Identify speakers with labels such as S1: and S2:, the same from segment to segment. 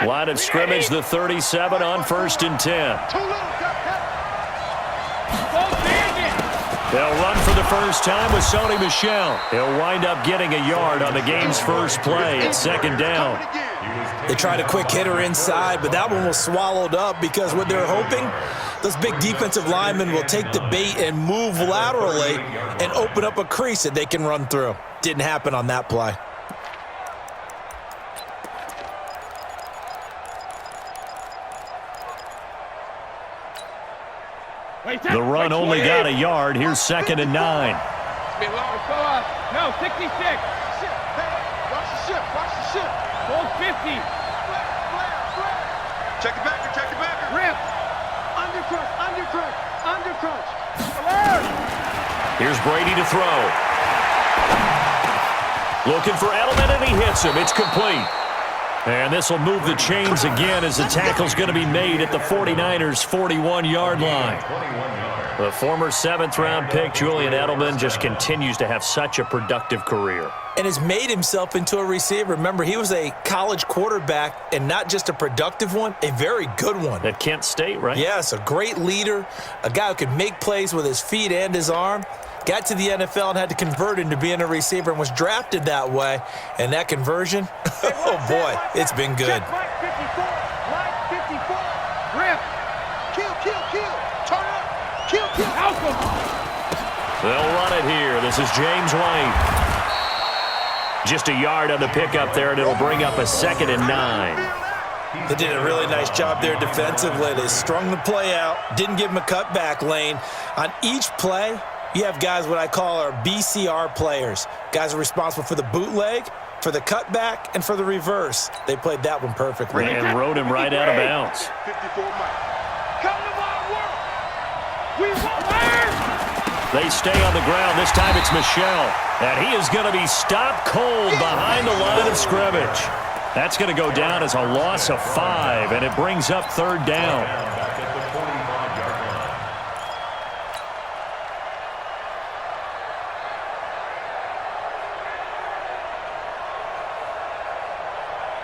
S1: Line of scrimmage, the 37 on 1st and 10. They'll run for the first time with Sony Michel. He'll wind up getting a yard on the game's first play at 2nd down.
S2: They tried a quick hitter inside, but that one was swallowed up because what they're hoping, those big defensive linemen will take the bait and move laterally and open up a crease that they can run through. Didn't happen on that play.
S1: The run only got a yard. Here's 2nd and 9.
S3: No, 66. Watch the ship. Hold 50. Check the backer. Rip. Undercrunch.
S1: Here's Brady to throw. Looking for Edelman, and he hits him. It's complete. And this will move the chains again as the tackle's going to be made at the 49ers' 41-yard line. The former 7th-round pick, Julian Edelman, just continues to have such a productive career.
S2: And has made himself into a receiver. Remember, he was a college quarterback, and not just a productive one, a very good one.
S1: At Kent State, right?
S2: Yes, a great leader, a guy who could make plays with his feet and his arm. Got to the NFL and had to convert into being a receiver and was drafted that way. And that conversion, oh boy, it's been good.
S3: Line 54. Rip. Kill. Turn up. Kill.
S1: They'll run it here. This is James White. Just a yard on the pickup there, and it'll bring up a 2nd and 9.
S2: They did a really nice job there defensively. They strung the play out, didn't give him a cutback lane. On each play, you have guys what I call our BCR players. Guys are responsible for the bootleg, for the cutback, and for the reverse. They played that one perfectly.
S1: And rode him right out of bounds.
S3: 54 Mike. Come to my work. We won't learn.
S1: They stay on the ground. This time it's Michel. And he is going to be stopped cold behind the line of scrimmage. That's going to go down as a loss of 5, and it brings up 3rd down.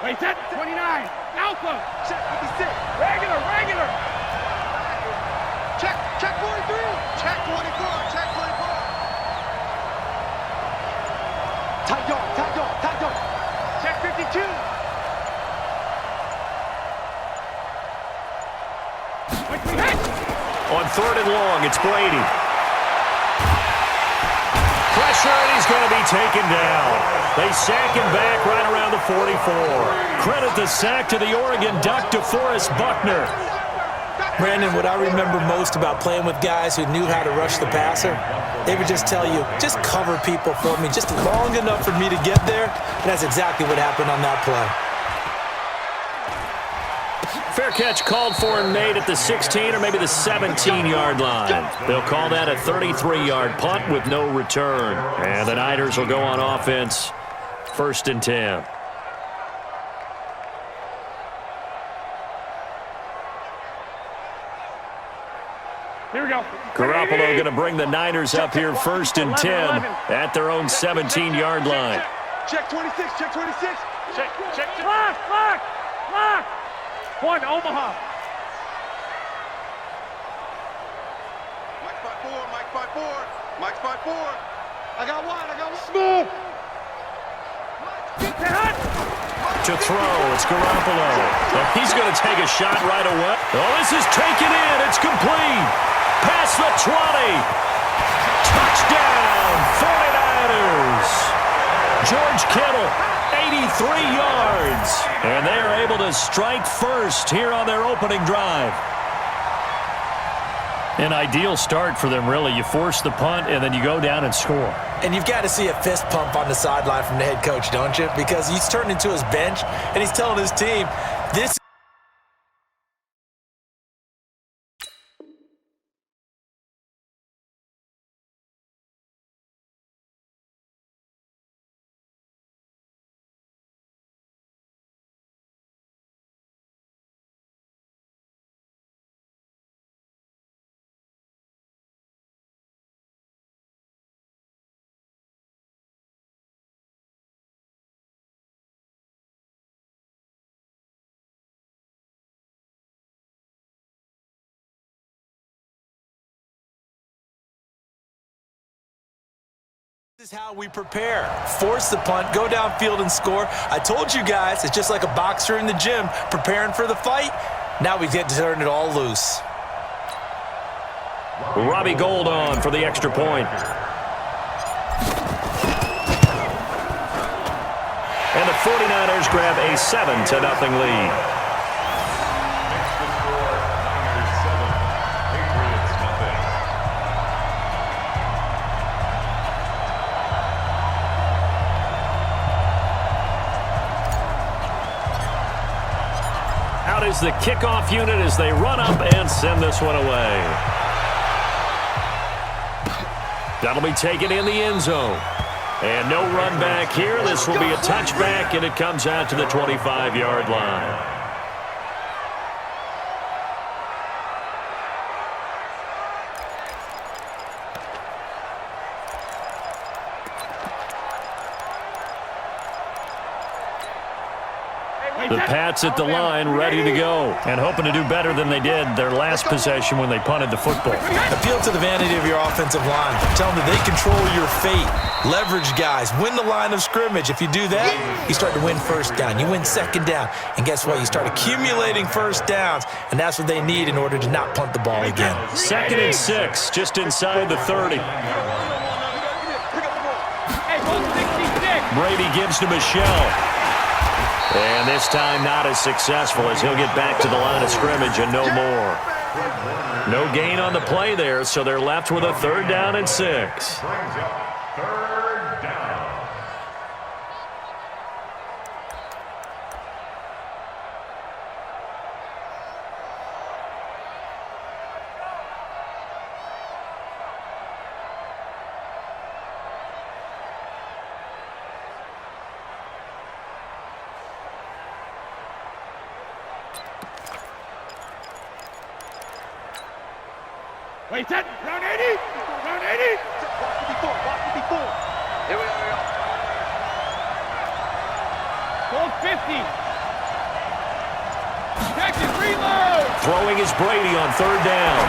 S3: Wait, set 29. Alpha. Check 56. Regular. Check 43. Check 24. Tight dog. Check 52.
S1: On 3rd and long, it's Brady. Pressure, and he's going to be taken down. They sack him back right around the 44. Credit the sack to the Oregon Duck, DeForest Buckner.
S2: Brandon, what I remember most about playing with guys who knew how to rush the passer, they would just tell you, just cover people for me, just long enough for me to get there. And that's exactly what happened on that play.
S1: Fair catch called for and made at the 16 or maybe the 17-yard line. They'll call that a 33-yard punt with no return. And the Niners will go on offense, 1st and 10.
S3: Here we go.
S1: Garoppolo going to bring the Niners up here 1st and 10 at their own 17-yard line.
S3: Check 26. Check. Lock. One, Omaha. Mike's by four. I got one. Smooth.
S1: To throw, it's Garoppolo. And he's going to take a shot right away. Oh, this is taken in. It's complete. Past the 20. Touchdown, 49ers. George Kittle, 83 yards. And they are able to strike first here on their opening drive. An ideal start for them, really. You force the punt, and then you go down and score.
S2: And you've got to see a fist pump on the sideline from the head coach, don't you? Because he's turned into his bench, and he's telling his team, this This is how we prepare. Force the punt, go downfield and score. I told you guys, it's just like a boxer in the gym preparing for the fight. Now we get to turn it all loose.
S1: Robbie Gould on for the extra point. And the 49ers grab a 7-0 lead. Out is the kickoff unit as they run up and send this one away. That'll be taken in the end zone. And no run back here. This will be a touchback, and it comes out to the 25-yard line. The Pats at the line, ready to go, and hoping to do better than they did their last possession when they punted the football.
S2: Appeal to the vanity of your offensive line. Tell them that they control your fate. Leverage guys. Win the line of scrimmage. If you do that, you start to win first down. You win second down. And guess what? You start accumulating first downs, and that's what they need in order to not punt the ball again.
S1: 2nd and 6, just inside the 30. Brady gives to Michelle. And this time not as successful as he'll get back to the line of scrimmage and no more. No gain on the play there, so they're left with a 3rd down and 6.
S3: Wait, set. Round 80. Round 80. Watch 54. Watch 54. Here we go. Gold 50. Jackson, reload.
S1: Throwing is Brady on 3rd down.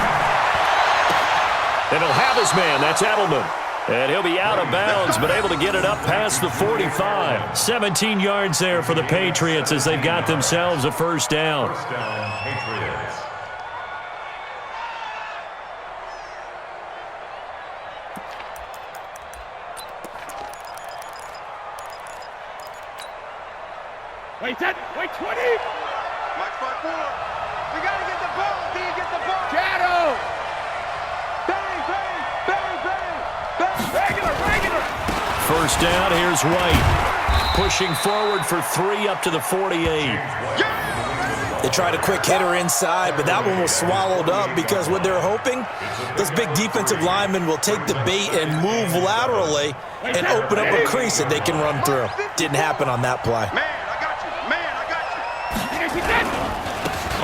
S1: And he'll have his man. That's Edelman. And he'll be out of bounds, but able to get it up past the 45. 17 yards there for the Patriots as they've got themselves a 1st down.
S4: First down, Patriots.
S3: Wait, set. Wait, 20. Mike 5-4. We got to get the ball. Can you get the ball? Shadow. Bang, bang, bang, bang, bang. Regular.
S1: 1st down, here's White. Pushing forward for 3 up to the 48.
S2: They tried a quick hitter inside, but that one was swallowed up because what they're hoping, those big defensive linemen will take the bait and move laterally and open up a crease that they can run through. Didn't happen on that play.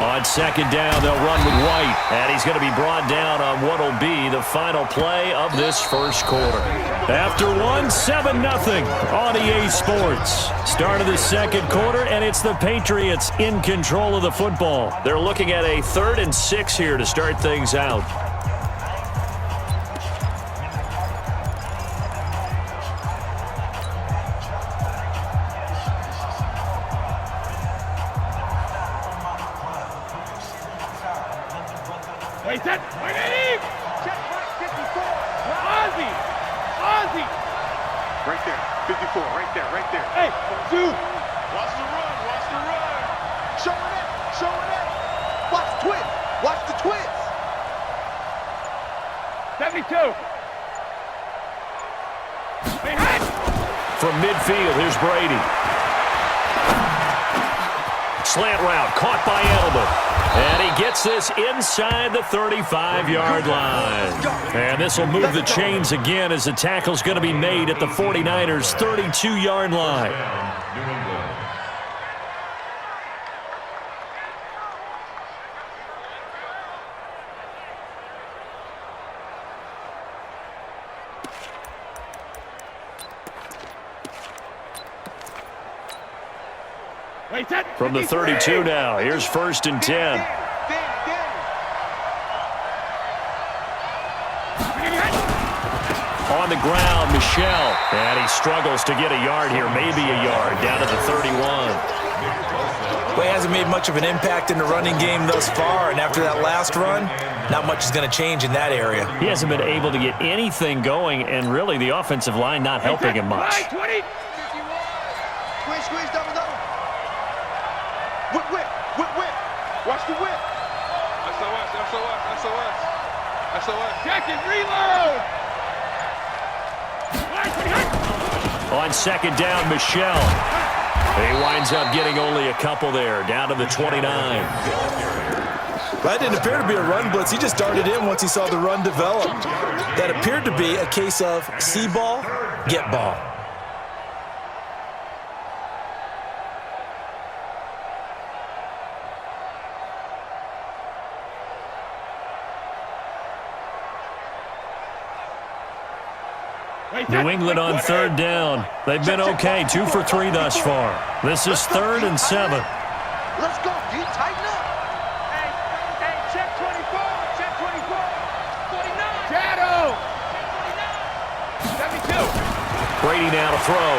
S1: On 2nd down, they'll run with White. And he's going to be brought down on what will be the final play of this 1st quarter. After 7-0 on EA Sports. Start of the 2nd quarter, and it's the Patriots in control of the football. They're looking at a 3rd and 6 here to start things out.
S3: Wait, set. Wait, 80. Check, 54. Ozzy.
S5: Right there. 54. Right there.
S3: Hey, 2.
S5: Watch the run.
S3: Show it. Watch the twist. Watch the twist. 72. Wait, hit.
S1: From midfield, here's Brady. Slant route, caught by Edelman. And he gets this inside the 35-yard line. And this will move the chains again as the tackle's going to be made at the 49ers' 32-yard line. From the 32 now, here's 1st and 10. on the ground, Michel. And he struggles to get a yard here, maybe a yard, down to the 31.
S2: Well, he hasn't made much of an impact in the running game thus far, and after that last run, not much is going to change in that area.
S1: He hasn't been able to get anything going, and really the offensive line not helping him much.
S3: Right, 20.
S5: Squeeze, double. Whip. Watch the whip. SOS.
S3: Check and reload.
S1: On second down, Michel. He winds up getting only a couple there, down to the 29.
S2: That didn't appear to be a run blitz. He just darted in once he saw the run develop. That appeared to be a case of see ball, get ball.
S1: New England on third down. They've been okay, 2 for 3 thus far. This is 3rd and 7.
S5: Let's go, D. Tighten up.
S3: Hey, check 24. 49. Shadow. 72.
S1: Brady now to throw.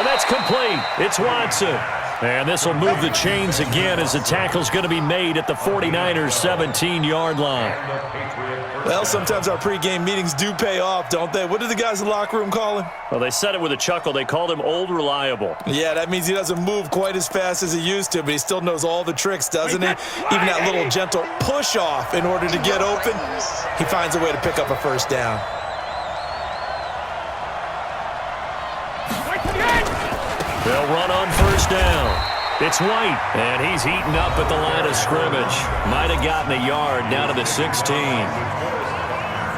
S1: And that's complete. It's Watson. And this will move the chains again as the tackle's going to be made at the 49ers' 17-yard line.
S2: Well, sometimes our pregame meetings do pay off, don't they? What do the guys in the locker room call him?
S1: Well, they said it with a chuckle. They called him Old Reliable.
S2: Yeah, that means he doesn't move quite as fast as he used to, but he still knows all the tricks, doesn't he? Even that little gentle push-off in order to get open, he finds a way to pick up a first down.
S1: They'll run on first down. It's White, and he's heating up at the line of scrimmage. Might have gotten a yard down to the 16.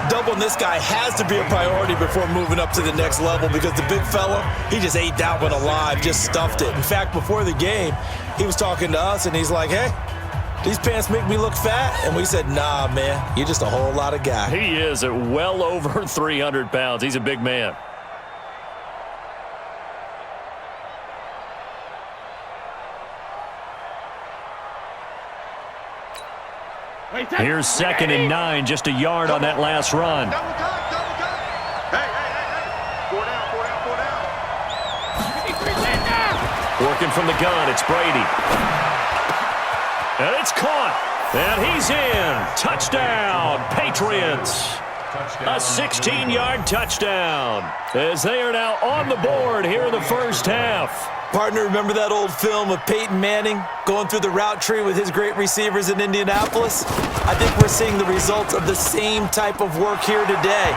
S2: Doubling this guy has to be a priority before moving up to the next level because the big fella, he just ate that one alive, just stuffed it. In fact, before the game, he was talking to us, and he's like, hey, these pants make me look fat? And we said, nah, man, you're just a whole lot of guy.
S1: He is at well over 300 pounds. He's a big man. Here's 2nd and 9, just a yard on that last run.
S5: Double time. Hey. 4 down.
S1: Working from the gun, it's Brady. And it's caught. And he's in. Touchdown, Patriots. A 16-yard touchdown as they are now on the board here in the first half.
S2: Partner, remember that old film of Peyton Manning going through the route tree with his great receivers in Indianapolis? I think we're seeing the results of the same type of work here today.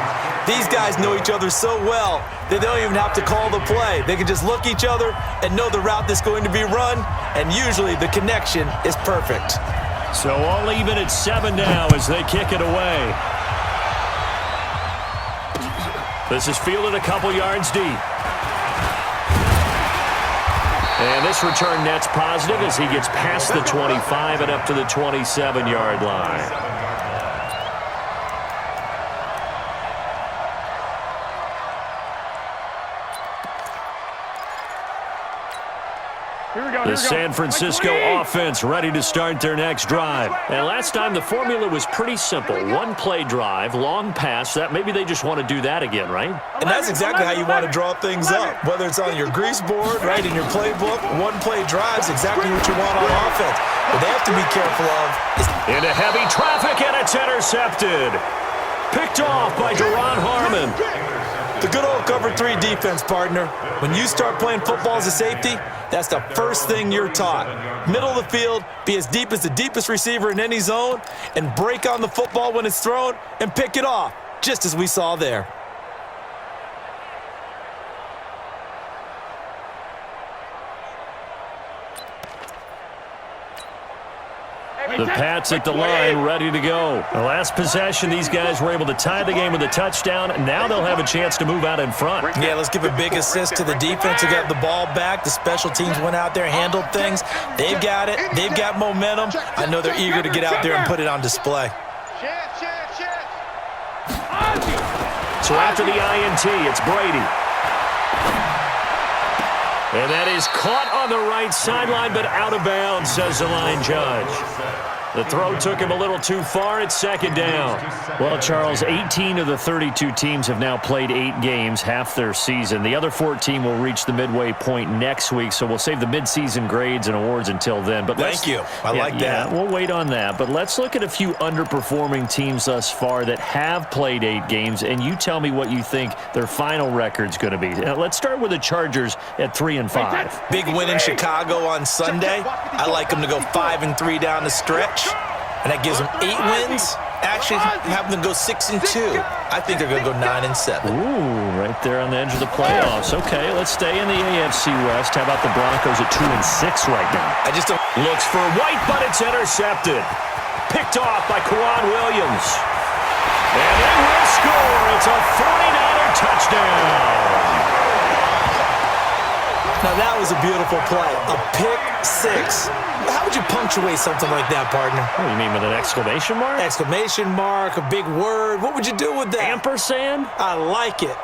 S2: These guys know each other so well that they don't even have to call the play. They can just look each other and know the route that's going to be run, and usually the connection is perfect.
S1: So all even at 7 now as they kick it away. This is fielded a couple yards deep. And this return net's positive as he gets past the 25 and up to the 27-yard line. The San Francisco offense ready to start their next drive. And last time the formula was pretty simple. One-play drive, long pass. That maybe they just want to do that again, right?
S2: And that's exactly how you want to draw things up. Whether it's on your grease board, right, in your playbook, one-play drive's exactly what you want on offense. What they have to be careful of is...
S1: Into heavy traffic, and it's intercepted. Picked off by Duron Harmon.
S2: The good old cover 3 defense, partner. When you start playing football as a safety, that's the first thing you're taught. Middle of the field, be as deep as the deepest receiver in any zone, and break on the football when it's thrown and pick it off, just as we saw there.
S1: The Pats at the line, ready to go. The last possession, these guys were able to tie the game with a touchdown. Now they'll have a chance to move out in front.
S2: Yeah, let's give a big assist to the defense who got the ball back. The special teams went out there, handled things. They've got it. They've got momentum. I know they're eager to get out there and put it on display.
S1: So after the INT, it's Brady. And that is caught on the right sideline, but out of bounds, says the line judge. The throw took him a little too far. It's second down. Well, Charles, 18 of the 32 teams have now played 8 games, half their season. The other 14 will reach the midway point next week, so we'll save the midseason grades and awards until then. But
S2: Thank you. I like that.
S1: Yeah, we'll wait on that. But let's look at a few underperforming teams thus far that have played 8 games, and you tell me what you think their final record's going to be. Let's start with the Chargers at 3-5.
S2: Big win in Chicago on Sunday. I like them to go 5-3 down the stretch, and that gives them 8 wins. Actually, have them go 6-2. I think they're going to go 9-7.
S1: Ooh, right there on the edge of the playoffs. Okay, let's stay in the AFC West. How about the Broncos at 2-6 right now?
S2: I just don't.
S1: Looks for White, but it's intercepted. Picked off by Kwan Williams. And they will score. It's a 49er touchdown.
S2: Now, that was a beautiful play. A pick 6. How would you punctuate something like that, partner?
S1: What do you mean, with an exclamation mark?
S2: Exclamation mark, a big word. What would you do with that?
S1: Ampersand?
S2: I like it.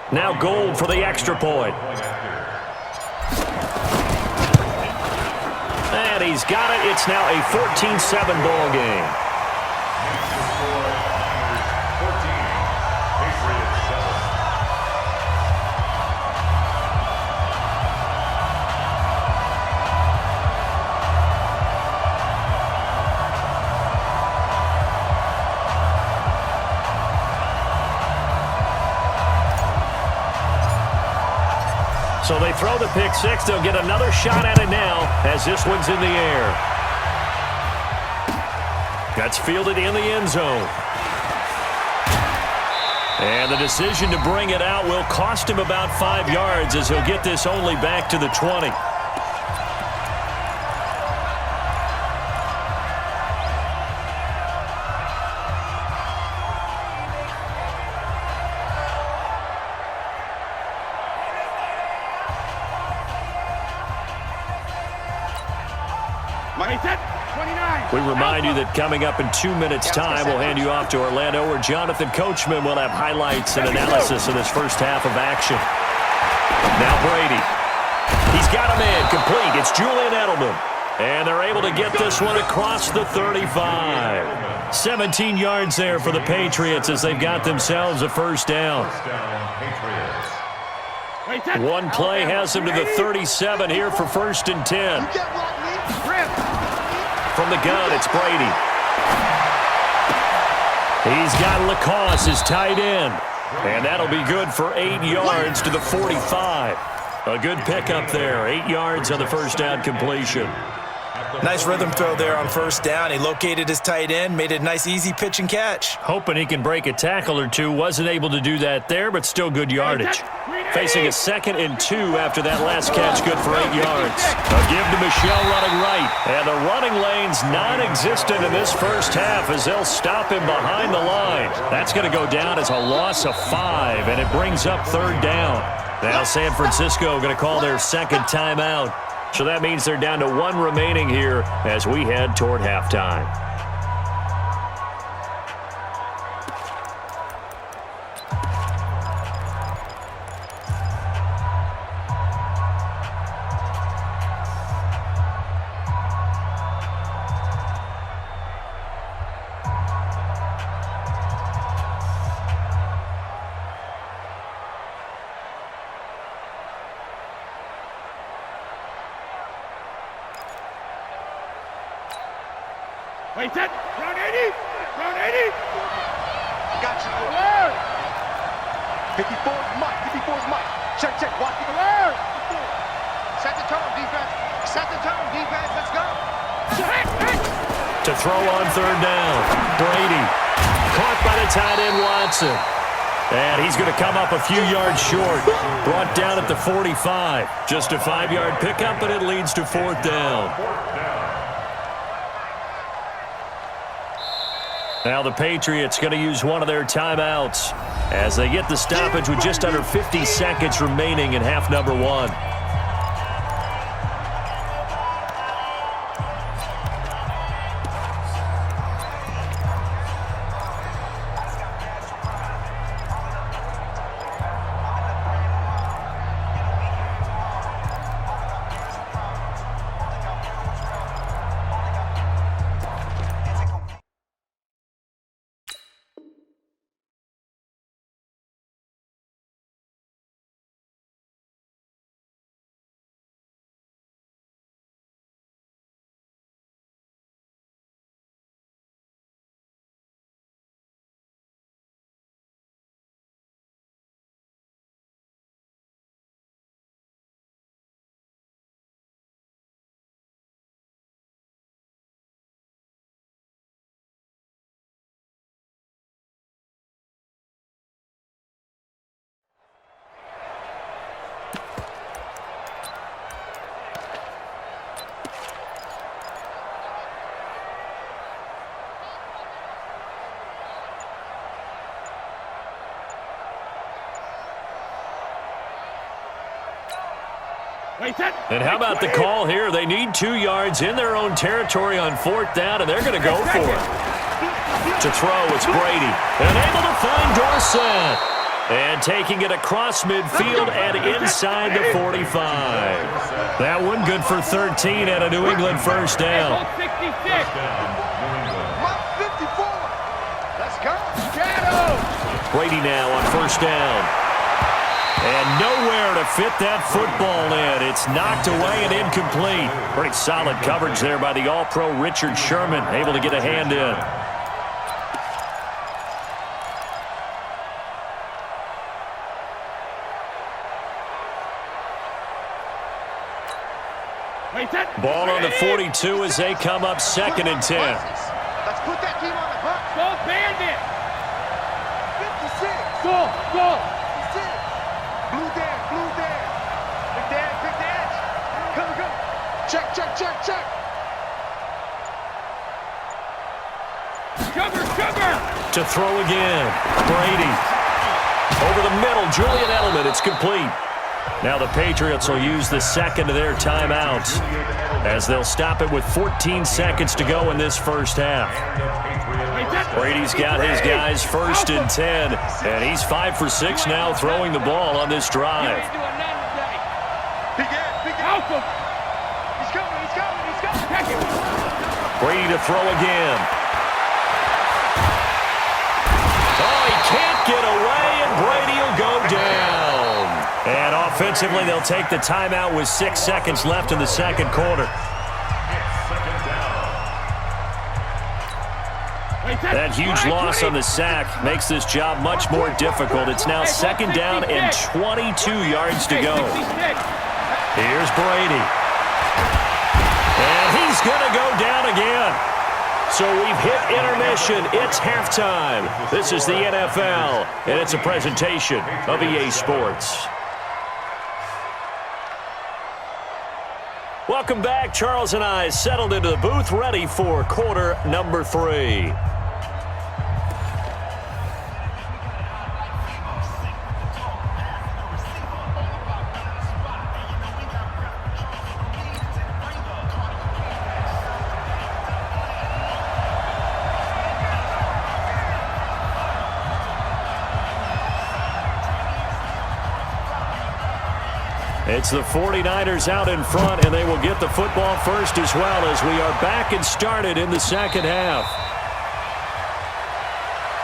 S1: Now Gold for the extra point. And he's got it. It's now a 14-7 ball game. So they throw the pick 6. They'll get another shot at it now as this one's in the air. That's fielded in the end zone. And the decision to bring it out will cost him about 5 yards as he'll get this only back to the 20. We remind you that coming up in 2 minutes' time, we'll hand you off to Orlando, where Jonathan Coachman will have highlights and analysis of this first half of action. Now Brady. He's got him in. Complete. It's Julian Edelman. And they're able to get this one across the 35. 17 yards there for the Patriots as they've got themselves a first down. One play has them to the 37 here for 1st and 10. From the gun, it's Brady. He's got Lacoste, his tight end. And that'll be good for 8 yards to the 45. A good pickup there. 8 yards on the first down completion.
S2: Nice rhythm throw there on first down. He located his tight end, made it a nice, easy pitch and catch.
S1: Hoping he can break a tackle or two. Wasn't able to do that there, but still good yardage. Facing a 2nd and 2 after that last catch, good for 8 yards. A give to Michel running right. And the running lane's non-existent in this first half as they'll stop him behind the line. That's going to go down as a loss of 5, and it brings up 3rd down. Now San Francisco going to call their 2nd timeout. So that means they're down to 1 remaining here as we head toward halftime.
S3: Wait, set. Round 80. Round 80.
S5: Got you.
S3: Alert.
S5: 54's Mike. 54's Mike. Check, check. Watch the
S3: Alert.
S5: Set the tone, defense. Set the tone, defense. Let's go.
S1: To throw on 3rd down. Brady. Caught by the tight end, Watson. And he's going to come up a few yards short. Brought down at the 45. Just a 5-yard pickup, but it leads to 4th down. Now the Patriots going to use one of their timeouts as they get the stoppage with just under 50 seconds remaining in half number one. And how about the call here? They need 2 yards in their own territory on 4th down, and they're going to go for it. To throw, it's Brady. And able to find Dorsett. And taking it across midfield and inside the 45. That one good for 13 and a New England first down.
S3: 66.
S5: 54. Let's go.
S1: Brady now on 1st down. And nowhere to fit that football in. It's knocked away and incomplete. Pretty solid coverage there by the All-Pro Richard Sherman, able to get a hand in. Ball on the 42 as they come up 2nd and 10.
S5: Let's put that team on the hook.
S3: Go Bandit.
S5: 56.
S3: Go.
S5: 56. Blue there. Big dash. Go. Check.
S3: Sugar.
S1: To throw again. Brady. Over the middle, Julian Edelman. It's complete. Now the Patriots will use the second of their timeouts as they'll stop it with 14 seconds to go in this first half. Brady's got his guys 1st and 10, and he's 5 for 6 now throwing the ball on this drive.
S5: Big Malcolm. He's coming.
S1: Brady to throw again. Oh, he can't get away, and Brady will go down. And offensively, they'll take the timeout with 6 seconds left in the second quarter. That huge loss on the sack makes this job much more difficult. It's now 2nd down and 22 yards to go. Here's Brady. And he's going to go down again. So we've hit intermission. It's halftime. This is the NFL, and it's a presentation of EA Sports. Welcome back. Charles and I settled into the booth, ready for quarter number 3. It's the 49ers out in front, and they will get the football first as well as we are back and started in the second half.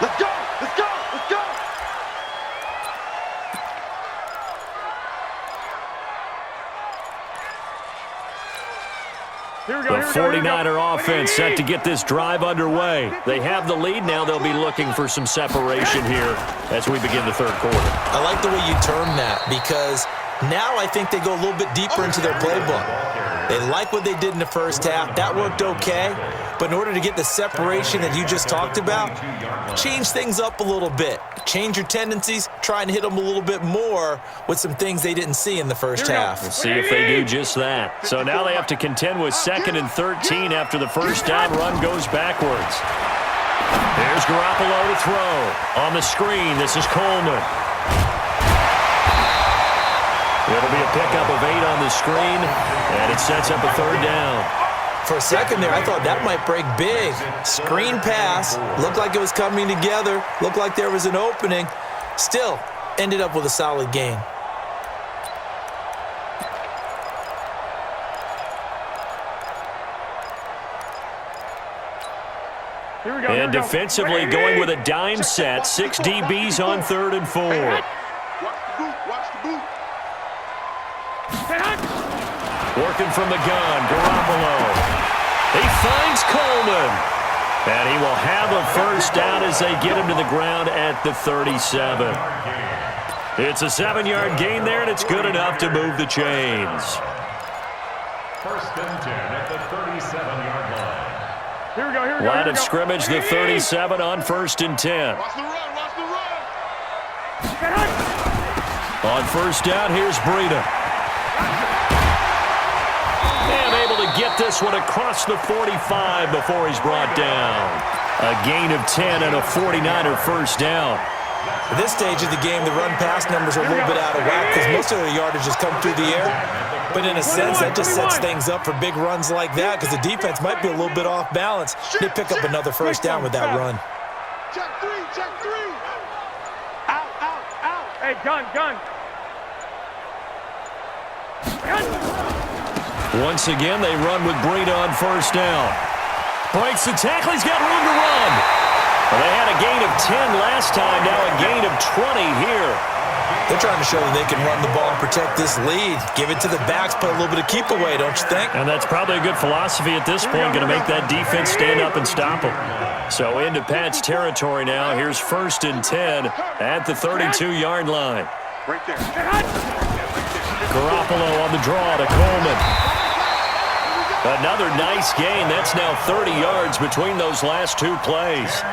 S5: Let's go.
S1: The 49er offense set to get this drive underway. They have the lead. Now they'll be looking for some separation here as we begin the third quarter.
S2: I like the way you term that because now I think they go a little bit deeper into their playbook. They like what they did in the first half. That worked okay. But in order to get the separation that you just talked about, change things up a little bit. Change your tendencies. Try and hit them a little bit more with some things they didn't see in the first half.
S1: We'll see if they do just that. So now they have to contend with 2nd and 13 after the first down run goes backwards. Here's Garoppolo to throw. On the screen, this is Coleman. It'll be a pickup of 8 on the screen, and it sets up a 3rd down.
S2: For a second there, I thought that might break big. Screen pass. Looked like it was coming together. Looked like there was an opening. Still, ended up with a solid gain.
S1: And defensively going with a dime set. 6 DBs on 3rd and 4.
S5: Watch the boot.
S1: Working from the gun, Garoppolo. He finds Coleman. And he will have a 1st down as they get him to the ground at the 37. It's a 7-yard gain there, and it's good enough to move the chains.
S4: 1st and 10 at the 37-yard line.
S3: Here we go.
S1: Line of scrimmage, the 37 on 1st and 10.
S5: Watch the run.
S1: On 1st down, here's Breida. And able to get this one across the 45 before he's brought down. A gain of 10 and a 49er 1st down.
S2: At this stage of the game, the run-pass numbers are a little bit out of whack because most of the yardage has come through the air. But in a sense, that just sets things up for big runs like that because the defense might be a little bit off balance. They pick up another 1st down with that run.
S5: Check 3. Out.
S3: Hey, gun.
S1: Once again, they run with Breida on 1st down. Breaks the tackle. He's got room to run. Well, they had a gain of 10 last time. Now a gain of 20 here.
S2: They're trying to show that they can run the ball and protect this lead. Give it to the backs, play a little bit of keep away, don't you think?
S1: And that's probably a good philosophy at this point. Going to make that defense stand up and stop them. So into Pat's territory now. Here's 1st and 10 at the 32-yard line.
S5: Right there.
S1: Garoppolo on the draw to Coleman. Another nice gain. That's now 30 yards between those last 2 plays.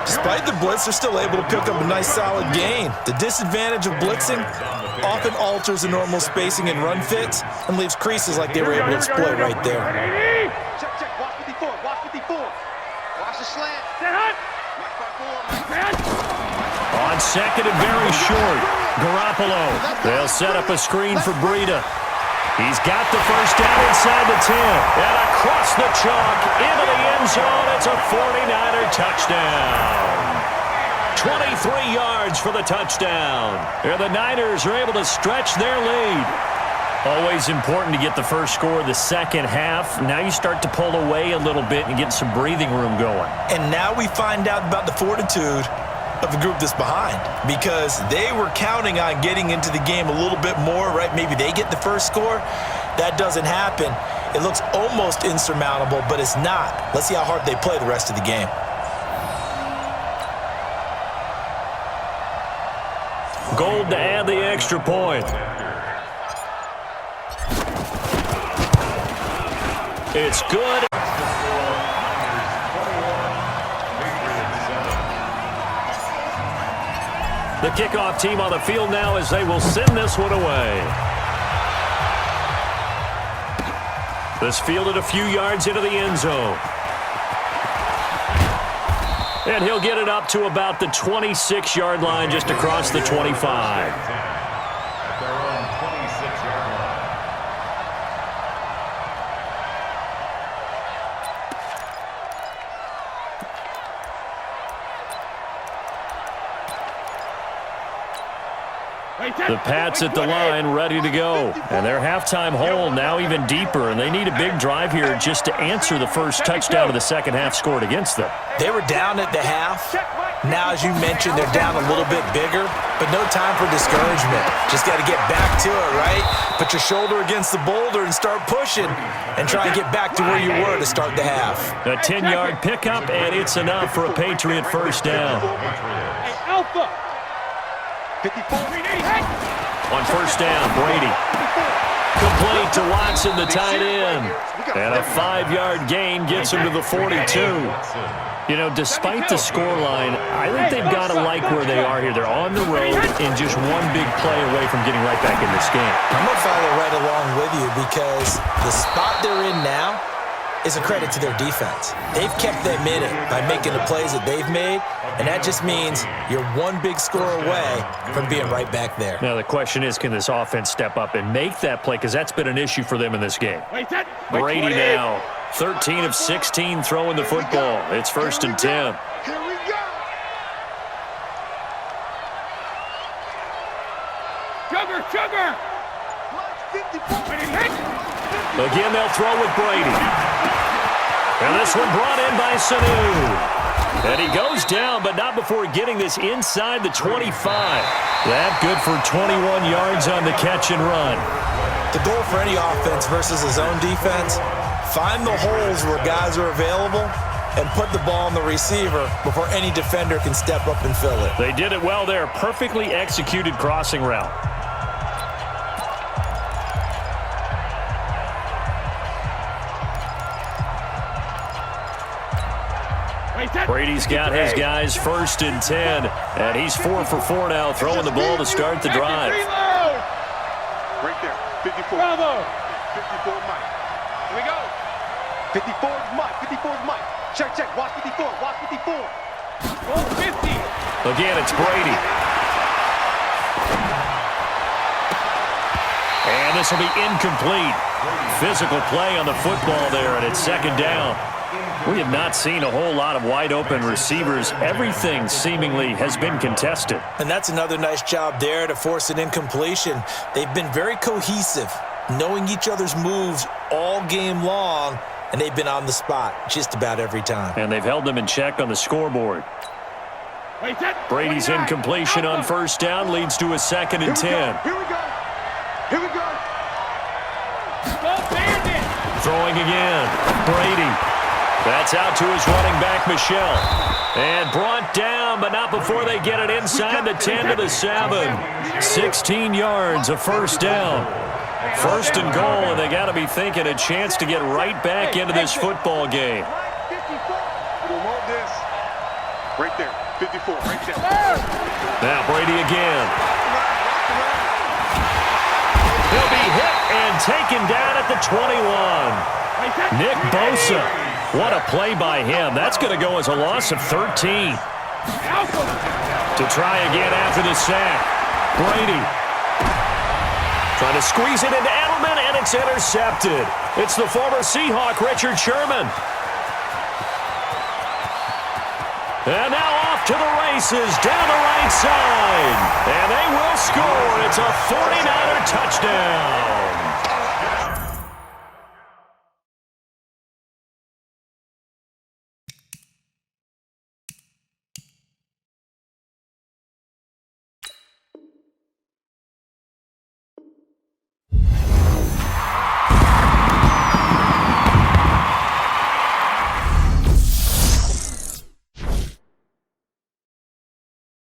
S2: Despite the blitz, they're still able to pick up a nice solid gain. The disadvantage of blitzing often alters the normal spacing and run fits and leaves creases like they were able to exploit right there.
S5: Check. Watch 54. Watch the slant.
S1: On 2nd and very short, Garoppolo. They'll set up a screen for Breida. He's got the 1st down inside the 10. And across the chalk into the end zone. It's a 49er touchdown. 23 yards for the touchdown. And the Niners are able to stretch their lead. Always important to get the first score of the second half. Now you start to pull away a little bit and get some breathing room going.
S2: And now we find out about the fortitude of the group that's behind because they were counting on getting into the game a little bit more, right? Maybe they get the first score. That doesn't happen. It looks almost insurmountable, but it's not. Let's see how hard they play the rest of the game.
S1: Gold to add the extra point. It's good. The kickoff team on the field now as they will send this one away. This fielded a few yards into the end zone. And he'll get it up to about the 26-yard line just across the 25. The Pats at the line, ready to go. And their halftime hole now even deeper, and they need a big drive here just to answer the first touchdown of the second half scored against them.
S2: They were down at the half. Now, as you mentioned, they're down a little bit bigger, but no time for discouragement. Just got to get back to it, right? Put your shoulder against the boulder and start pushing and try and get back to where you were to start the half.
S1: A 10-yard pickup, and it's enough for a Patriot first down.
S3: Hey, Alpha.
S5: 54.
S1: On first down, Brady. Complete to Watson, the tight end. And a 5-yard gain gets him to the 42. You know, despite the scoreline, I think they've got to like where they are here. They're on the road and just one big play away from getting right back in this game.
S2: I'm going to follow right along with you because the spot they're in now, is a credit to their defense. They've kept them in it by making the plays that they've made, and that just means you're one big score away from being right back there.
S1: Now, the question is, can this offense step up and make that play? Because that's been an issue for them in this game. Brady now, 13 of 16 throwing the football. It's 1st and 10.
S3: Here we go. Sugar.
S1: Again, they'll throw with Brady. And this one brought in by Sanu. And he goes down, but not before getting this inside the 25. That good for 21 yards on the catch and run.
S2: The goal for any offense versus his own defense, find the holes where guys are available and put the ball on the receiver before any defender can step up and fill it.
S1: They did it well there. Perfectly executed crossing route. Brady's got his guys 1st and 10, and he's 4 for 4 now, throwing the ball to start the drive.
S5: Right there, 54.
S3: Bravo.
S5: 54 Mike.
S3: Here we go.
S5: 54 is Mike. 54 is Mike. Check. Watch 54. Watch 54.
S3: Go 50.
S1: Again, it's Brady. And this will be incomplete. Physical play on the football there, and it's 2nd down. We have not seen a whole lot of wide-open receivers. Everything seemingly has been contested.
S2: And that's another nice job there to force an incompletion. They've been very cohesive, knowing each other's moves all game long, and they've been on the spot just about every time.
S1: And they've held them in check on the scoreboard. Brady's incompletion on 1st down leads to a 2nd and 10.
S5: Here we go.
S3: Go Bandit.
S1: Throwing again. Brady. That's out to his running back, Michel. And brought down, but not before they get it inside the 10 to the 7. 16 yards, a 1st down. 1st and goal, and they got to be thinking a chance to get right back into this football game.
S5: We'll hold this. Right there, 54, right there.
S1: Now Brady again. He'll be hit and taken down at the 21. Nick Bosa. What a play by him. That's going to go as a loss of 13. To try again after the sack. Brady. Trying to squeeze it into Edelman, and it's intercepted. It's the former Seahawk, Richard Sherman. And now off to the races down the right side. And they will score. It's a 49er touchdown.